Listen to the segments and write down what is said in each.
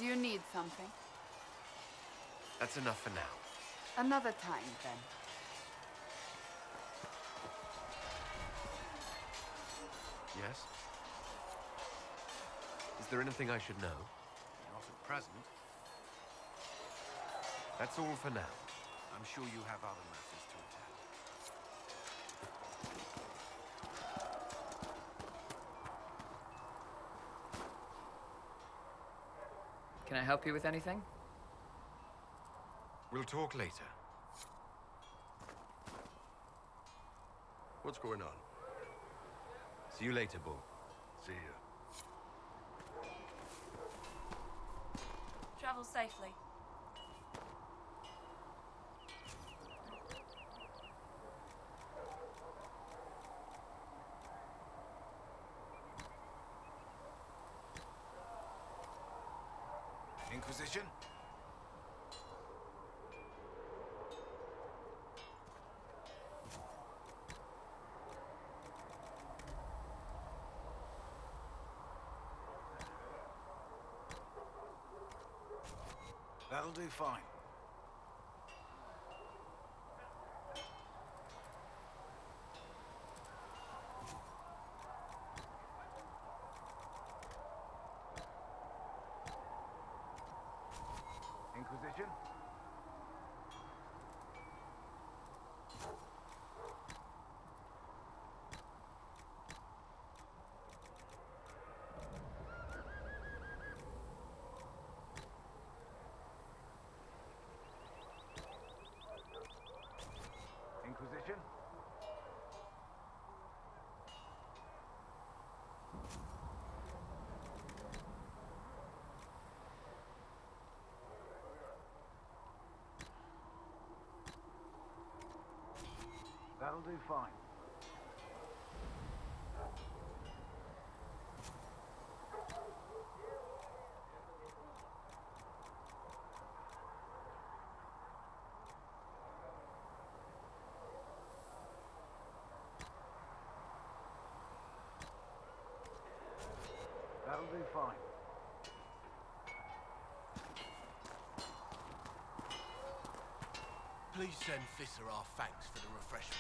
Do you need something? That's enough for now. Another time, then. Yes? Is there anything I should know? Not at present. That's all for now. I'm sure you have other matters to attend. Can I help you with anything? We'll talk later. What's going on? See you later, Bull. See you. Travel safely. Inquisition? That'll do fine. Inquisition? Inquisition? That'll do fine. That'll do fine. Please send Fisser our thanks for the refreshments.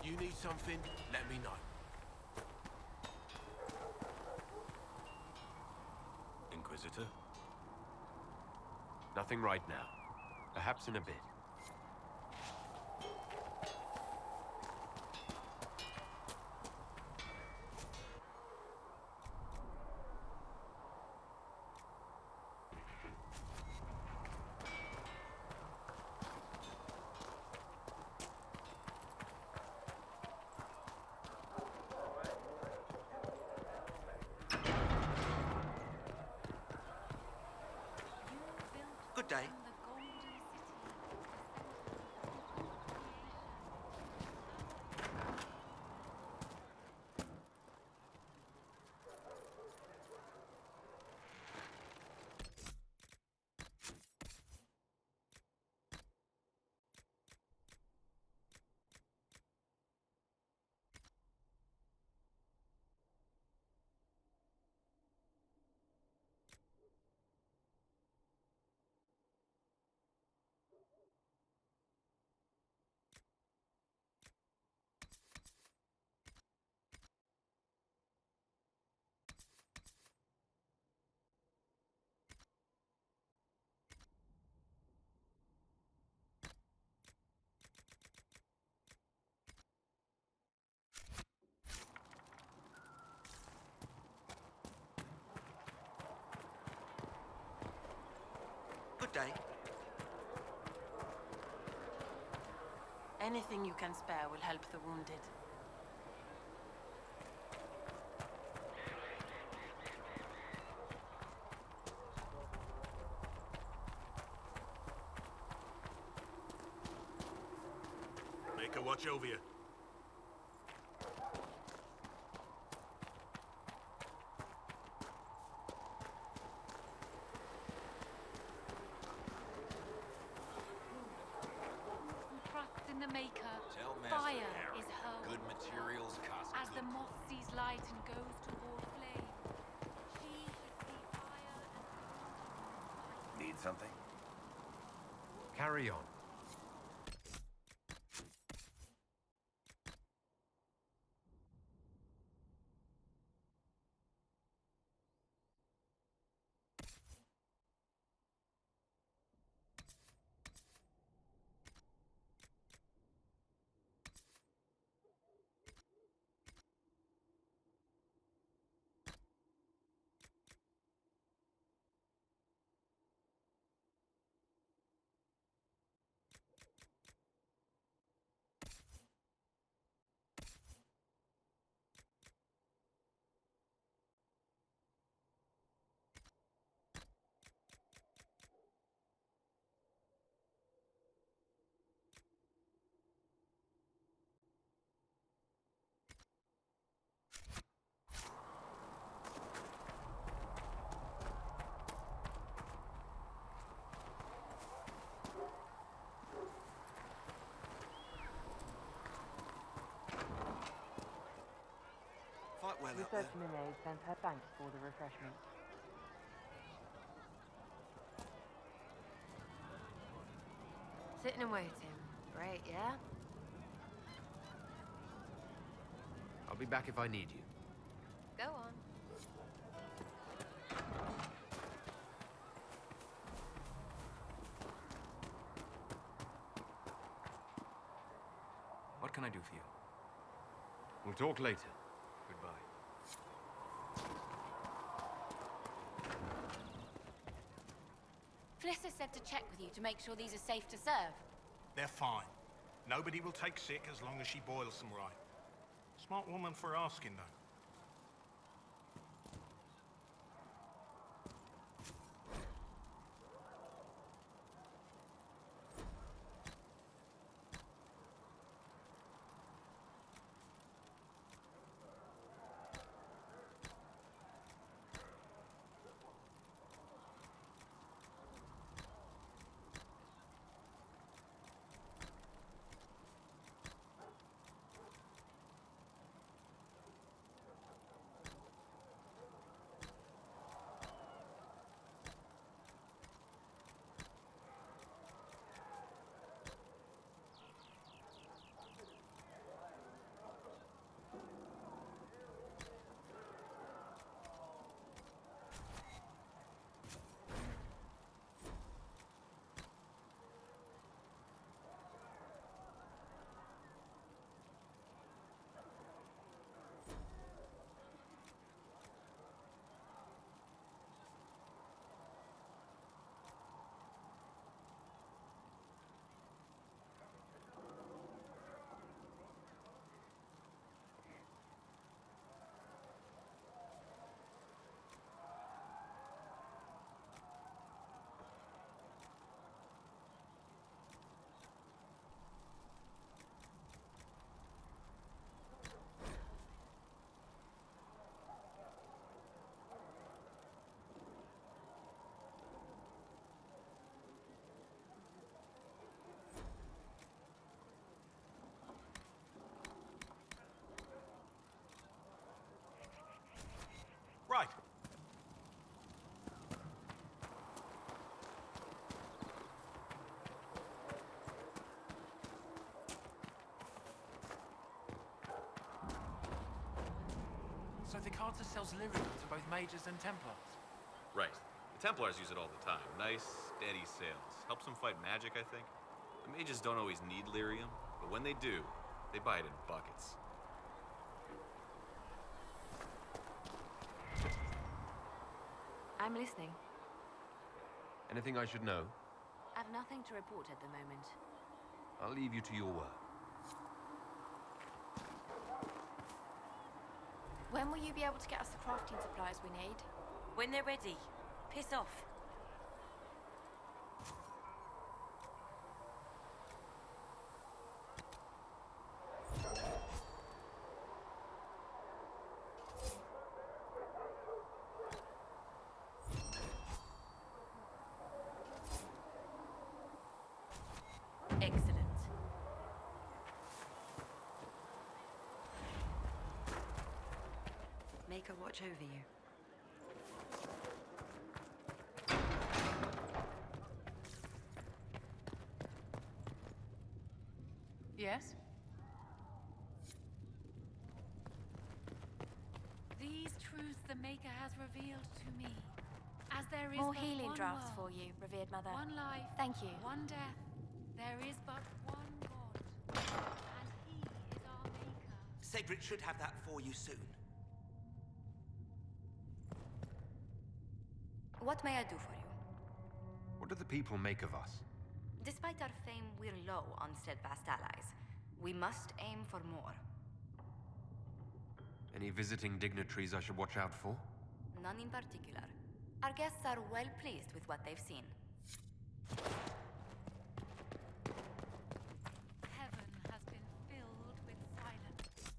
You need something? Let me know. Inquisitor? Nothing right now. Perhaps in a bit. Good day. Anything you can spare will help the wounded. Make her watch over you. Trust in the Maker. Tell Master Fire Harry, is her good reward. materials cost As the good. moth sees light and goes toward flame, she should see fire and... Need something? Carry on. Fight well up Research there. Nene sent her thanks for the refreshment. Sitting and waiting. Great, yeah? I'll be back if I need you. Go on. What can I do for you? We'll talk later. Goodbye. Fliss said to check with you to make sure these are safe to serve. They're fine. Nobody will take sick as long as she boils them right. Smart woman for asking, though. Right. So the Carter sells lyrium to both Mages and Templars? Right. The Templars use it all the time. Nice, steady sales. Helps them fight magic, I think. The mages don't always need lyrium, but when they do, they buy it in buckets. I'm listening. Anything I should know? I've nothing to report at the moment. I'll leave you to your work. When will you be able to get us the crafting supplies we need? When they're ready. Piss off. Excellent. Make her watch over you. Yes? These truths the Maker has revealed to me. As there is More but healing one drafts world, for you, revered mother. one life, Thank you. one death, there is but one God. And he is our Maker. Cedric should have that for you soon. What may I do for you? What do the people make of us? Despite our fame, we're low on steadfast allies. We must aim for more. Any visiting dignitaries I should watch out for? None in particular. Our guests are well pleased with what they've seen. Heaven has been filled with silence.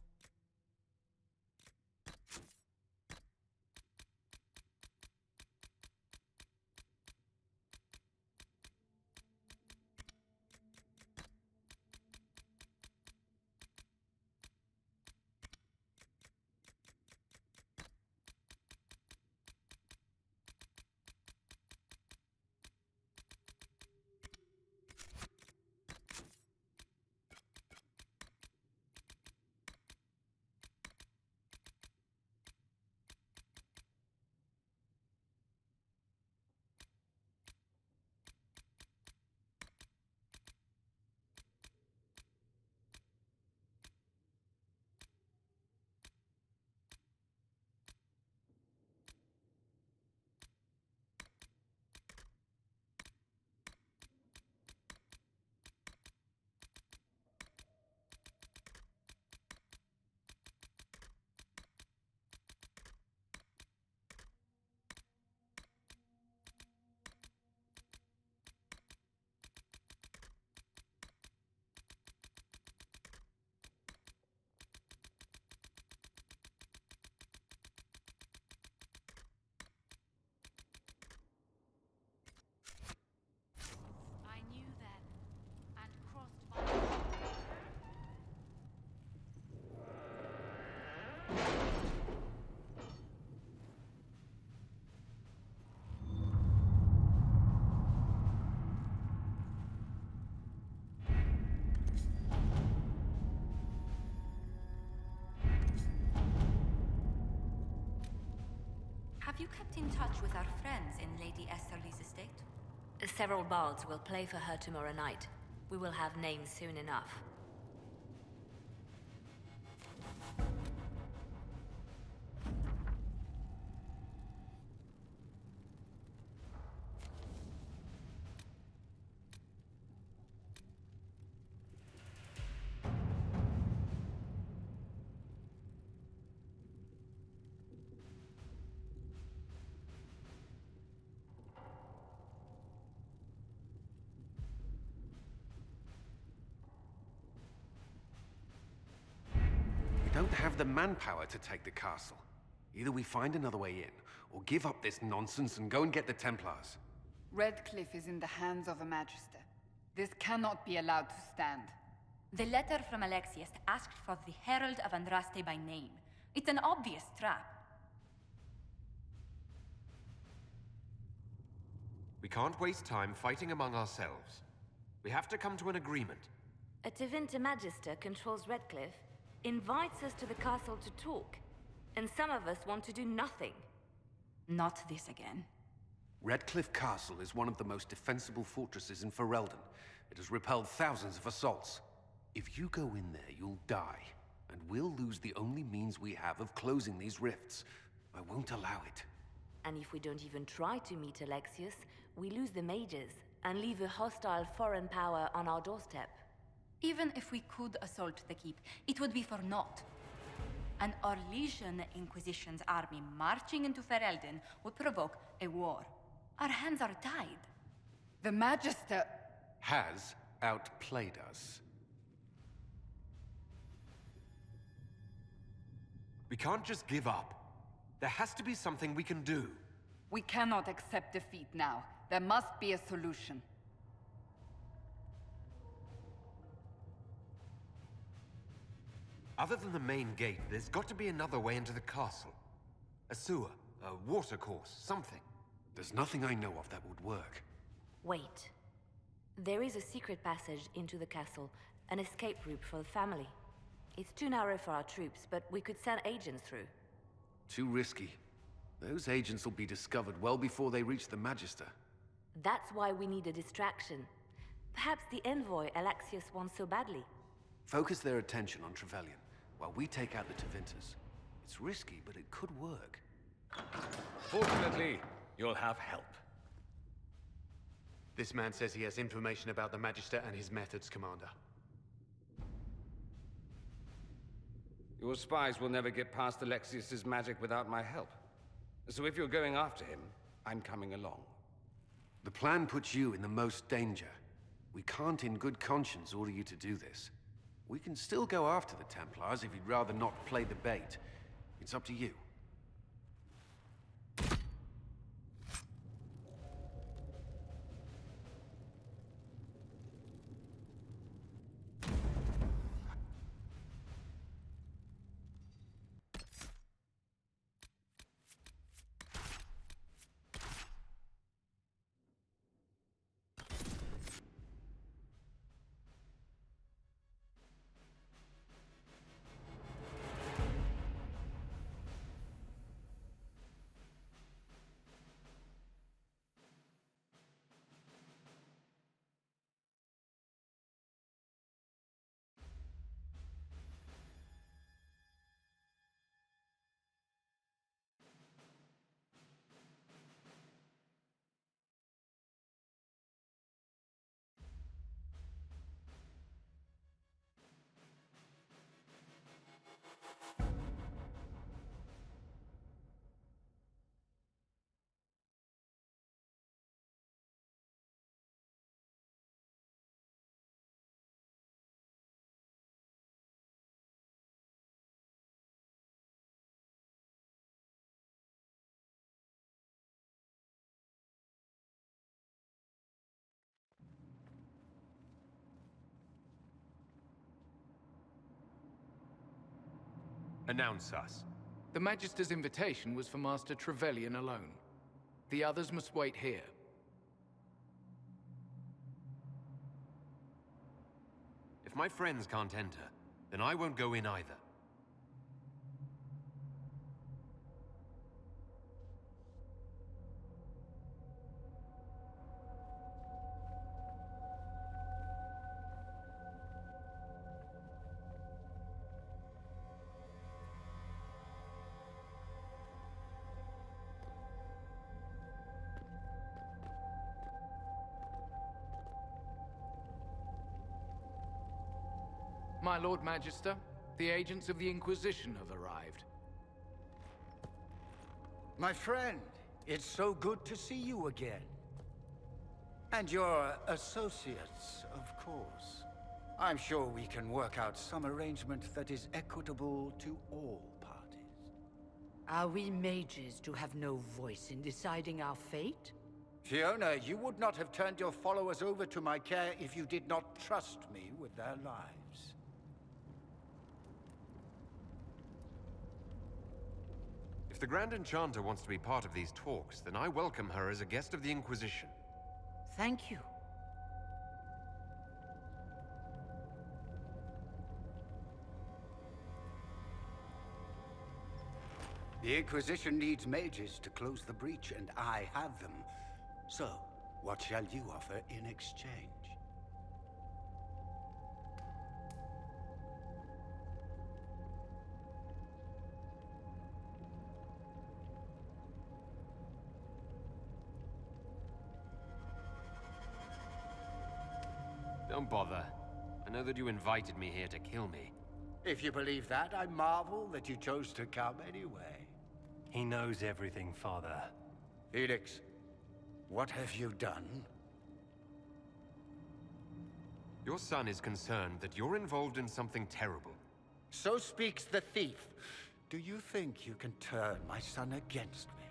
I knew then, and crossed my... Have you kept in touch with our friends in Lady Esterly's estate? Several bards will play for her tomorrow night. We will have names soon enough. We don't have the manpower to take the castle. Either we find another way in, or give up this nonsense and go and get the Templars. Redcliffe is in the hands of a Magister. This cannot be allowed to stand. The letter from Alexius asked for the Herald of Andraste by name. It's an obvious trap. We can't waste time fighting among ourselves. We have to come to an agreement. A Tevinter Magister controls Redcliffe, invites us to the castle to talk, and some of us want to do nothing. Not this again. Redcliffe Castle is one of the most defensible fortresses in Ferelden. It has repelled thousands of assaults. If you go in there, you'll die, and we'll lose the only means we have of closing these rifts. I won't allow it. And if we don't even try to meet Alexius, we lose the mages and leave a hostile foreign power on our doorstep. Even if we could assault the keep, it would be for naught. An Orlesian Inquisition's army marching into Ferelden would provoke a war. Our hands are tied. The Magister... has outplayed us. We can't just give up. There has to be something we can do. We cannot accept defeat now. There must be a solution. Other than the main gate, there's got to be another way into the castle. A sewer, a water course, something. There's nothing I know of that would work. Wait. There is a secret passage into the castle, an escape route for the family. It's too narrow for our troops, but we could send agents through. Too risky. Those agents will be discovered well before they reach the Magister. That's why we need a distraction. Perhaps the envoy Alexius wants so badly. Focus their attention on Trevelyan, while we take out the Tevinters. It's risky, but it could work. Fortunately, you'll have help. This man says he has information about the Magister and his methods, Commander. Your spies will never get past Alexius's magic without my help. So if you're going after him, I'm coming along. The plan puts you in the most danger. We can't in good conscience order you to do this. We can still go after the Templars if you'd rather not play the bait. It's up to you. Announce us. The Magister's invitation was for Master Trevelyan alone. The others must wait here. If my friends can't enter, then I won't go in either. My Lord Magister, the agents of the Inquisition have arrived. My friend, it's so good to see you again. And your associates, of course. I'm sure we can work out some arrangement that is equitable to all parties. Are we mages to have no voice in deciding our fate? Fiona, you would not have turned your followers over to my care if you did not trust me with their lives. If the Grand Enchanter wants to be part of these talks, then I welcome her as a guest of the Inquisition. Thank you. The Inquisition needs mages to close the breach, and I have them. So, what shall you offer in exchange? Don't bother. I know that you invited me here to kill me. If you believe that, I marvel that you chose to come anyway. He knows everything, Father. Felix, what have you done? Your son is concerned that you're involved in something terrible. So speaks the thief. Do you think you can turn my son against me?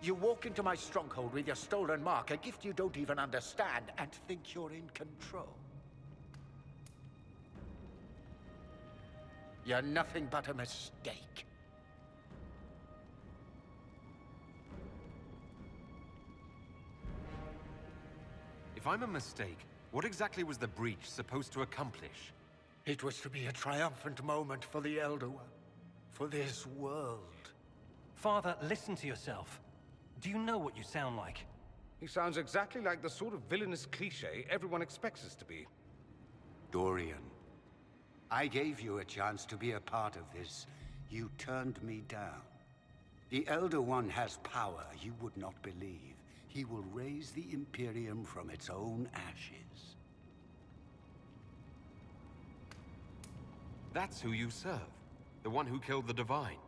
You walk into my stronghold with your stolen mark, a gift you don't even understand, and think you're in control. You're nothing but a mistake. If I'm a mistake, what exactly was the breach supposed to accomplish? It was to be a triumphant moment for the Elder One, for this world. Father, listen to yourself. Do you know what you sound like? He sounds exactly like the sort of villainous cliché everyone expects us to be. Dorian, I gave you a chance to be a part of this. You turned me down. The Elder One has power you would not believe. He will raise the Imperium from its own ashes. That's who you serve. The one who killed the Divine.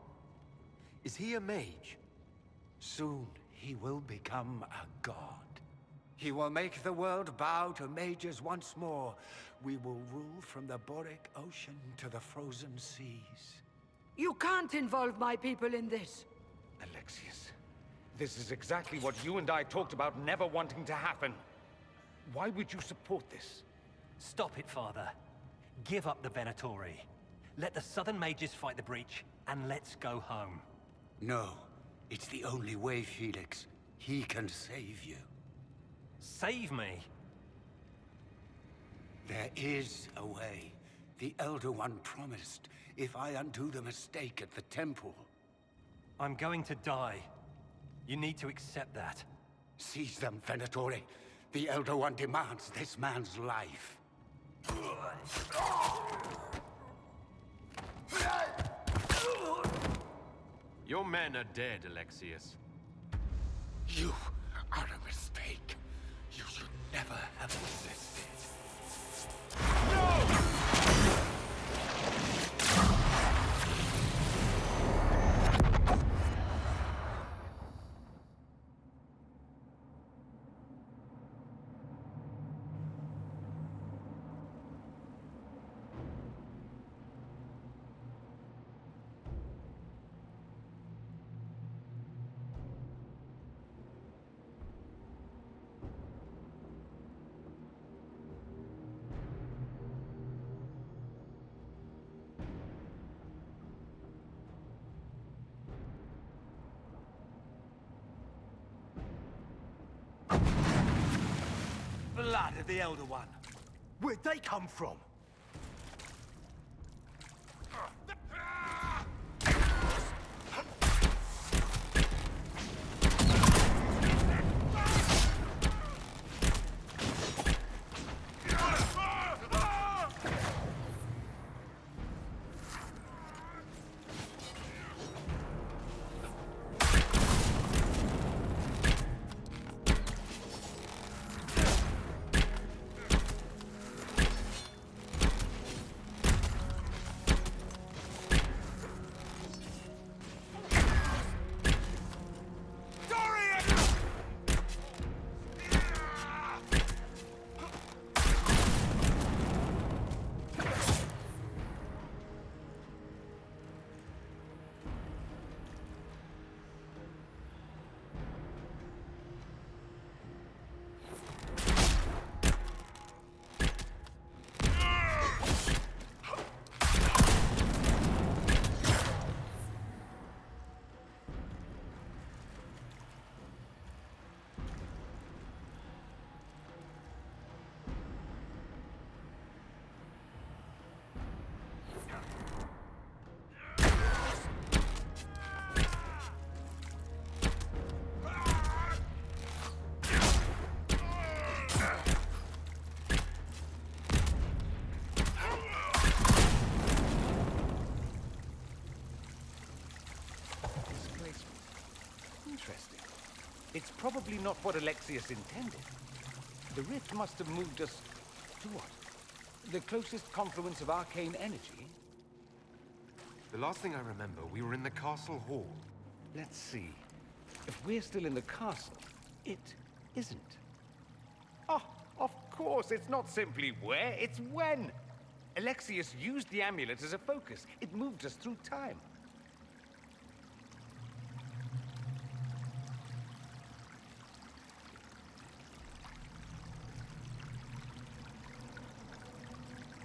Is he a mage? Soon, he will become a god. He will make the world bow to mages once more. We will rule from the Boric Ocean to the frozen seas. You can't involve my people in this. Alexius, this is exactly what you and I talked about never wanting to happen. Why would you support this? Stop it, Father. Give up the Venatori. Let the Southern Mages fight the breach, and let's go home. No, it's the only way, Felix. He can save you. Save me? There is a way. The Elder One promised, if I undo the mistake at the temple. I'm going to die. You need to accept that. Seize them, Venatori. The Elder One demands this man's life. Your men are dead, Alexius. You are a mistake. You should never have existed. No! Blood of the Elder One. Where'd they come from? It's probably not what Alexius intended. The rift must have moved us to what? The closest confluence of arcane energy? The last thing I remember, we were in the castle hall. Let's see. If we're still in the castle, it isn't. Oh, of course, it's not simply where, it's when. Alexius used the amulet as a focus. It moved us through time.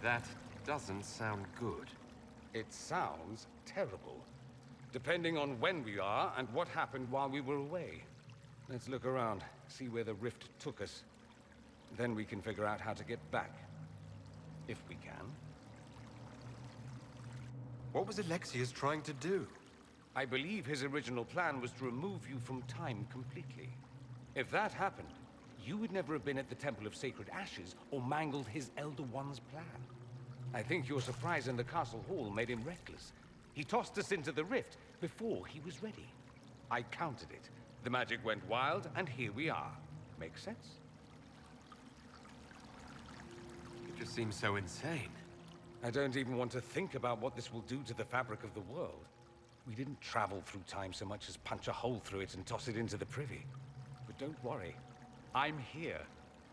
That doesn't sound good. It sounds terrible. Depending on when we are and what happened while we were away. Let's look around, see where the rift took us. Then we can figure out how to get back. If we can. What was Alexius trying to do? I believe his original plan was to remove you from time completely. If that happened, you would never have been at the Temple of Sacred Ashes or mangled his Elder One's plan. I think your surprise in the castle hall made him reckless. He tossed us into the rift before he was ready. I countered it. The magic went wild, and here we are. Make sense? It just seems so insane. I don't even want to think about what this will do to the fabric of the world. We didn't travel through time so much as punch a hole through it and toss it into the privy. But don't worry. I'm here.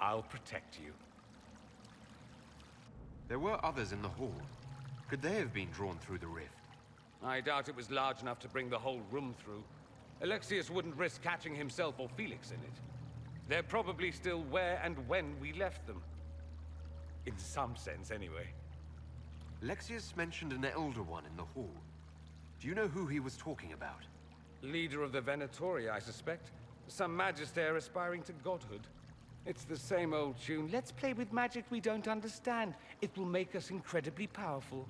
I'll protect you. There were others in the hall. Could they have been drawn through the rift? I doubt it was large enough to bring the whole room through. Alexius wouldn't risk catching himself or Felix in it. They're probably still where and when we left them. In some sense, anyway. Alexius mentioned an Elder One in the hall. Do you know who he was talking about? Leader of the Venatori, I suspect. Some magister aspiring to godhood. It's the same old tune. Let's play with magic we don't understand. It will make us incredibly powerful.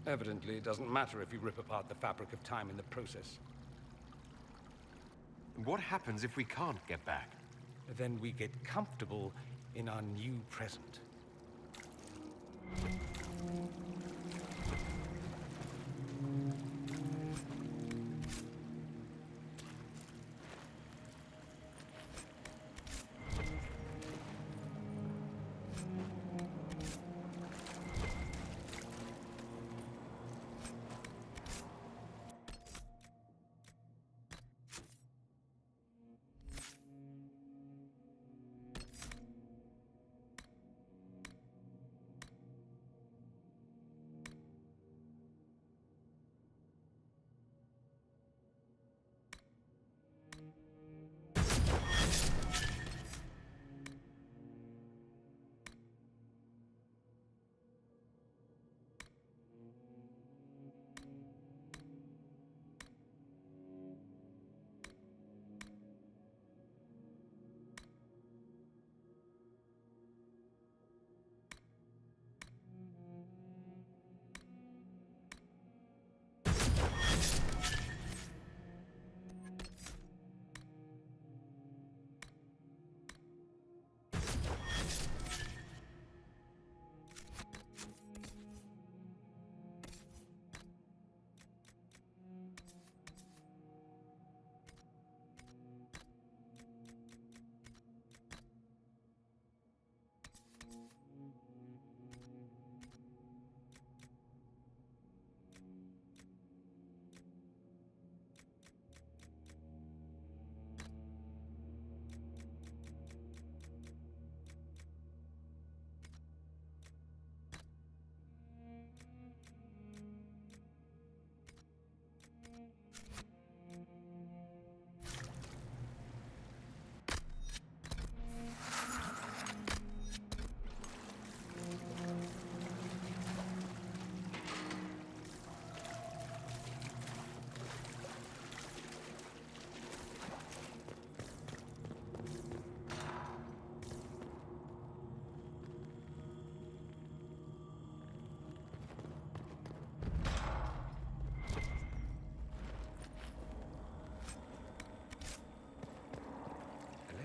Evidently, it doesn't matter if you rip apart the fabric of time in the process. What happens if we can't get back? Then we get comfortable in our new present.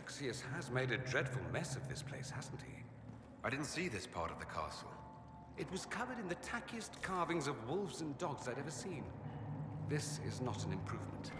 Alexius has made a dreadful mess of this place, hasn't he? I didn't see this part of the castle. It was covered in the tackiest carvings of wolves and dogs I'd ever seen. This is not an improvement.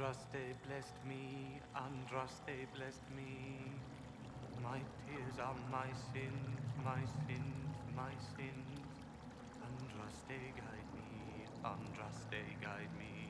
Andraste blessed me, Andraste blessed me. My tears are my sins, my sins, my sins. Andraste guide me, Andraste guide me.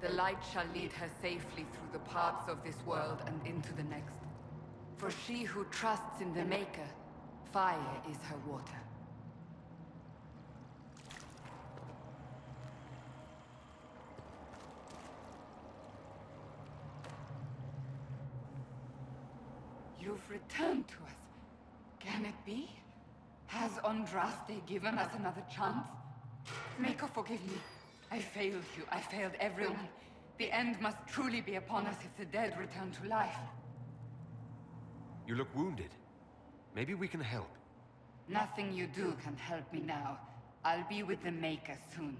The light shall lead her safely through the paths of this world and into the next. For she who trusts in the Maker, fire is her water. You've returned to us. Can it be? Has Andraste given us another chance? Maker, forgive me. I failed you. I failed everyone. The end must truly be upon us if the dead return to life. You look wounded. Maybe we can help. Nothing you do can help me now. I'll be with the Maker soon.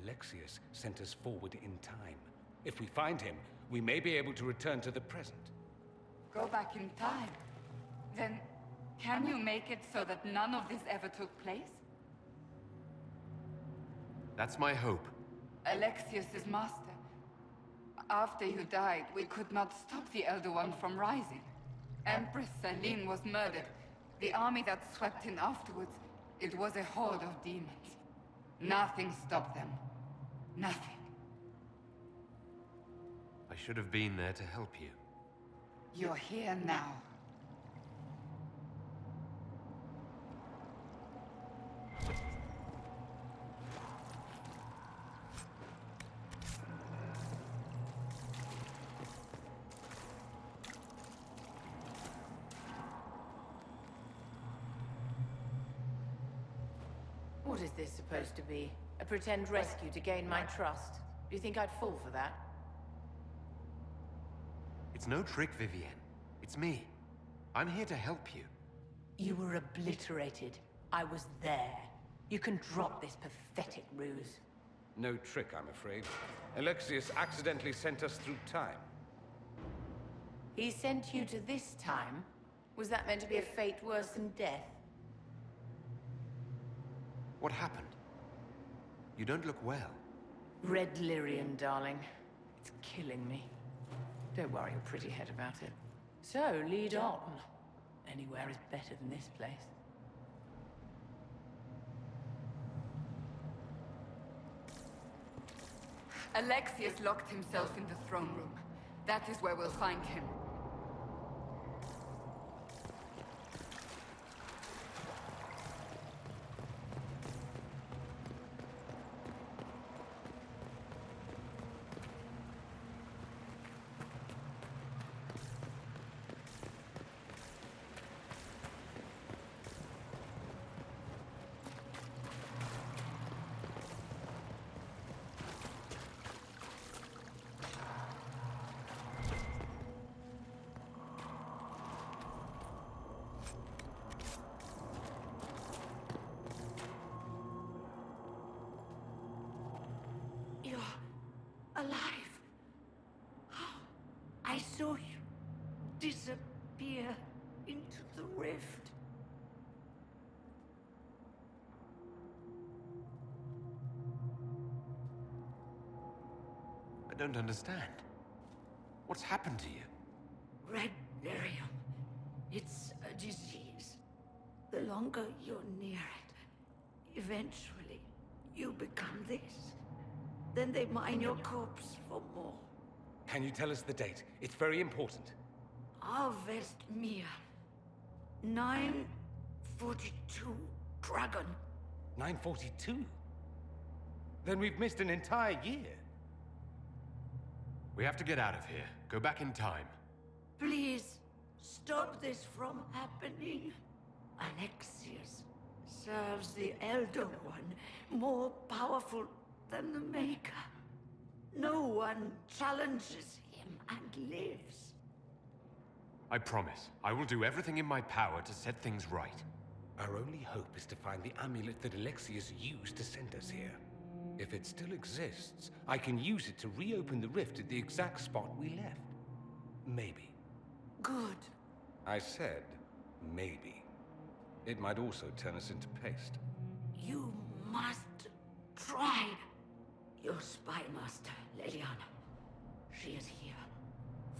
Alexius sent us forward in time. If we find him, we may be able to return to the present. Go back in time? Then, can you make it so that none of this ever took place? That's my hope. Alexius is master. After you died, we could not stop the Elder One from rising. Empress Celine was murdered. The army that swept in afterwards, it was a horde of demons. Nothing stopped them. Nothing. I should have been there to help you. You're here now. What is this supposed to be? A pretend rescue to gain my trust? Do you think I'd fall for that? It's no trick, Vivienne. It's me. I'm here to help you. You were obliterated. I was there. You can drop this pathetic ruse. No trick, I'm afraid. Alexius accidentally sent us through time. He sent you to this time? Was that meant to be a fate worse than death? What happened? You don't look well. Red Lyrian, darling. It's killing me. Don't worry your pretty head about it. So, lead on. Anywhere is better than this place. Alexius locked himself in the throne room. That is where we'll find him. You're alive. I saw you disappear into the rift. I don't understand. What's happened to you? Red Lyrium. It's a disease. The longer you're near it, eventually you become this. Then they mine your corpse for more. Can you tell us the date? It's very important. Harvest Mir. 942 Dragon. 942? Then we've missed an entire year. We have to get out of here. Go back in time. Please, stop this from happening. Alexius serves the Elder One, more powerful than the Maker. No one challenges him and lives. I promise. I will do everything in my power to set things right. Our only hope is to find the amulet that Alexius used to send us here. If it still exists, I can use it to reopen the rift at the exact spot we left. Maybe. Good. I said, maybe. It might also turn us into paste. You must try. Your spy master, Leliana. She is here.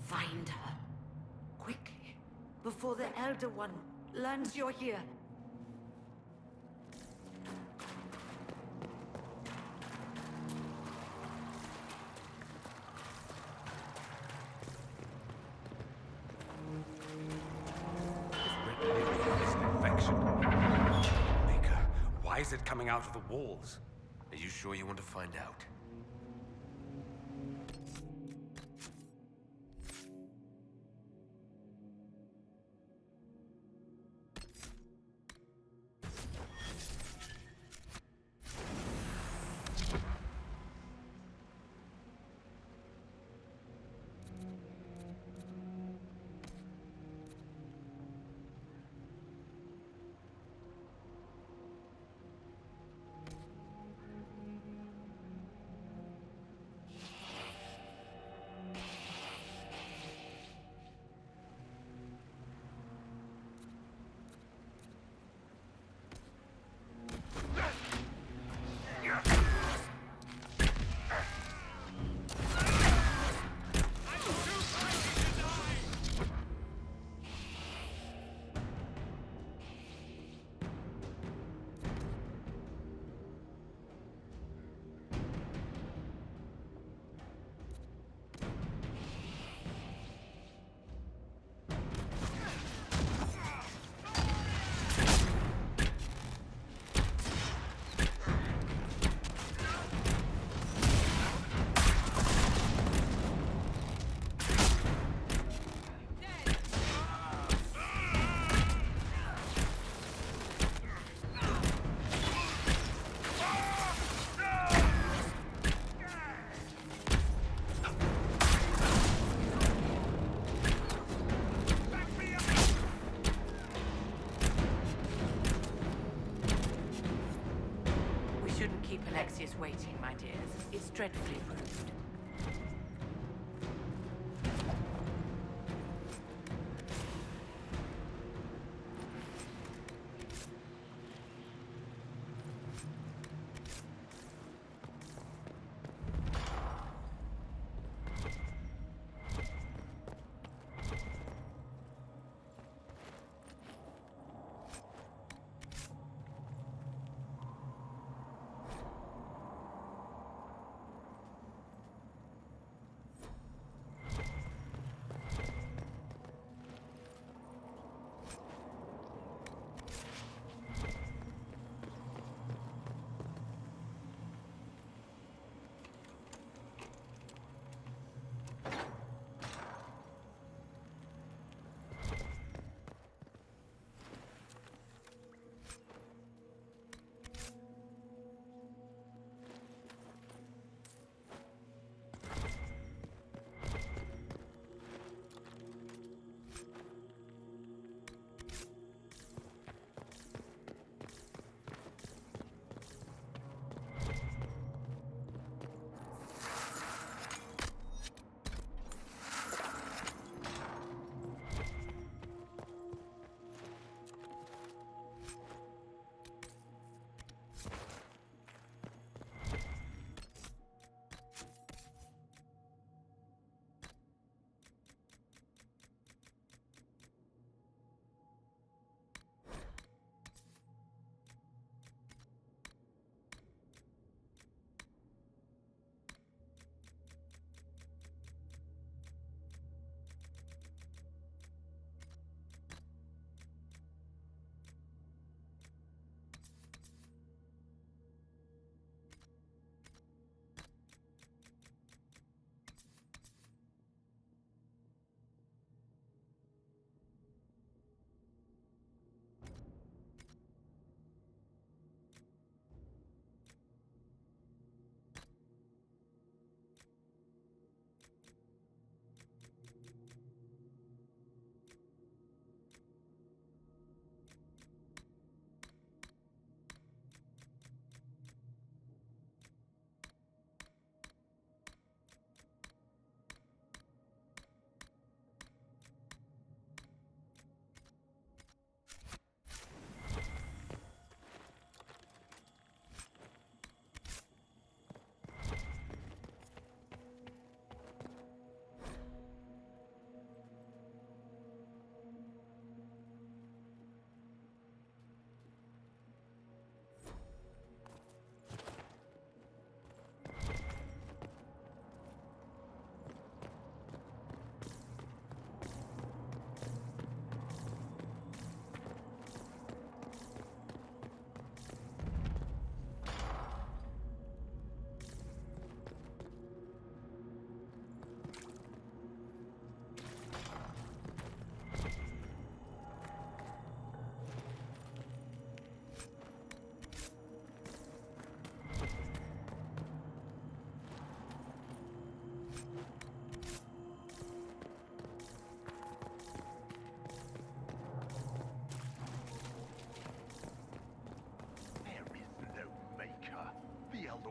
Find her. Quickly. Before the Elder One learns you're here. Maker, why is it coming out of the walls? Are you sure you want to find out? shouldn't keep Alexius waiting, my dears. It's dreadfully proved.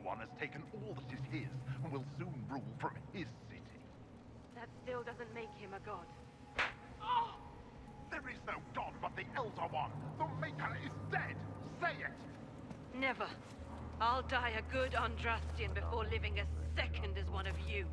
One has taken all that is his and will soon rule from his city. That still doesn't make him a god. Oh! There is no god but the Elder One. The Maker is dead. Say it. Never. I'll die a good Andrastian before living a second as one of you.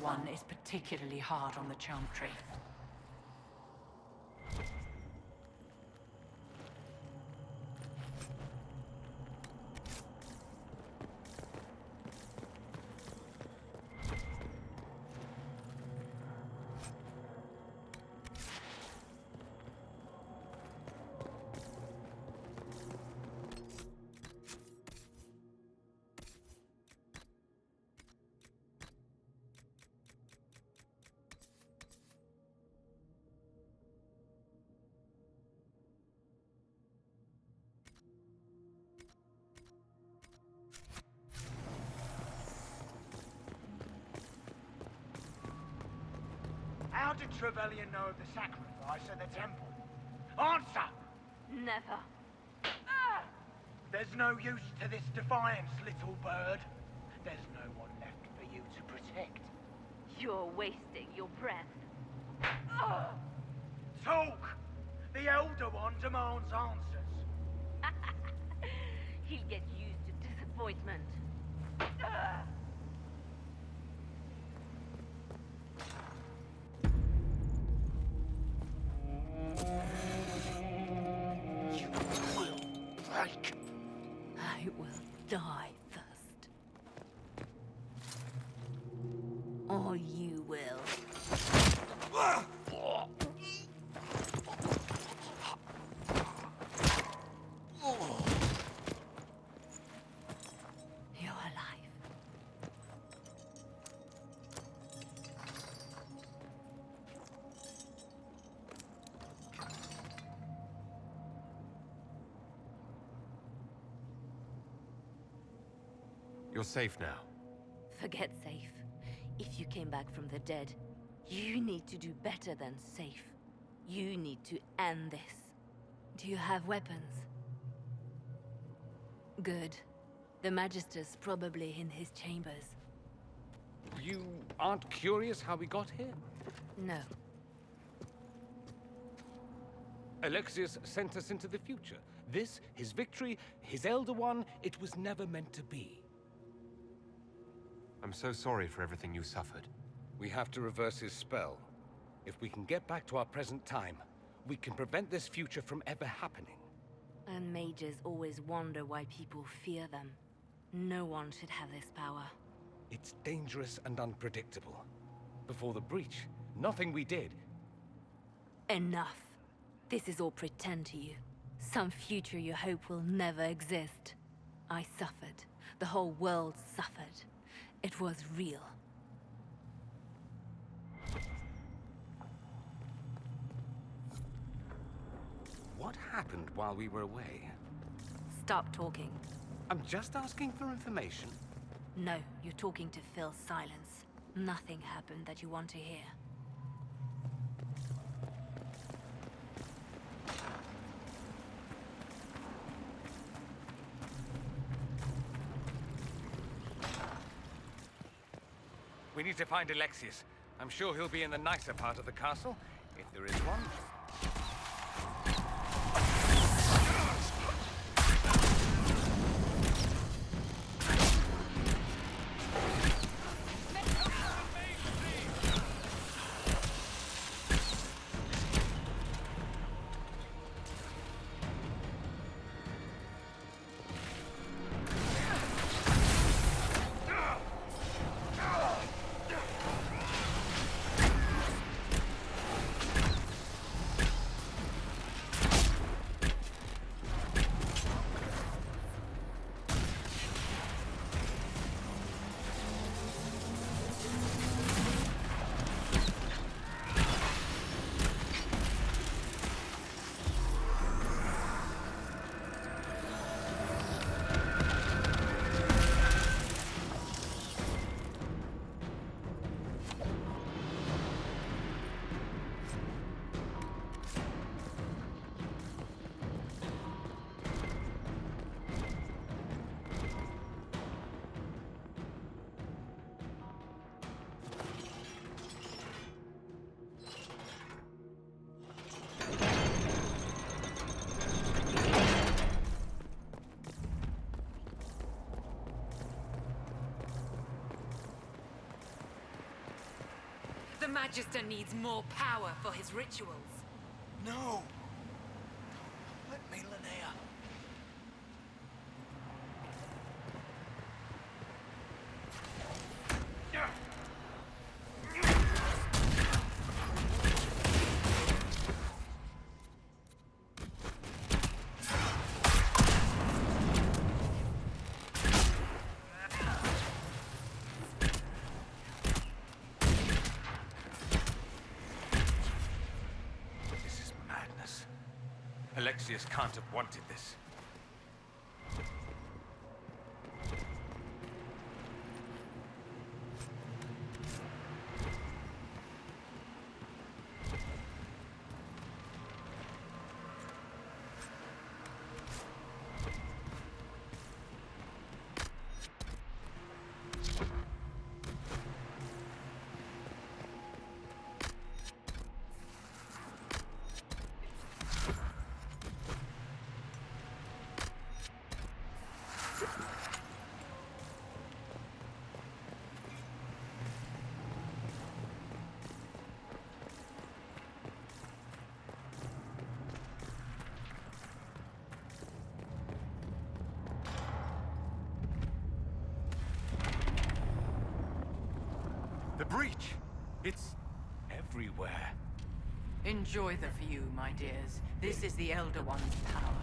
One is particularly hard on the charm tree. How did Trevelyan know of the sacrifice at the temple? Answer! Never. There's no use to this defiance, little bird. There's no one left for you to protect. You're wasting your breath. Talk! The Elder One demands answers. He'll get used to disappointment. You will break. I will die first. Or you will. You're alive. You're safe now. Forget safe. If you came back from the dead, you need to do better than safe. You need to end this. Do you have weapons? Good. The Magister's probably in his chambers. You aren't curious how we got here? No. Alexius sent us into the future. This, his victory, his Elder One, it was never meant to be. I'm so sorry for everything you suffered. We have to reverse his spell. If we can get back to our present time, we can prevent this future from ever happening. And mages always wonder why people fear them. No one should have this power. It's dangerous and unpredictable. Before the breach, nothing we did. Enough. This is all pretend to you. Some future you hope will never exist. I suffered. The whole world suffered. It was real. What happened while we were away? Stop talking. I'm just asking for information. No, you're talking to fill silence. Nothing happened that you want to hear. We need to find Alexius. I'm sure he'll be in the nicer part of the castle, if there is one. The Magister needs more power for his rituals. No! Let me, Linnea. Alexius can't have wanted this. The breach! It's everywhere. Enjoy the view, my dears. This is the Elder One's power.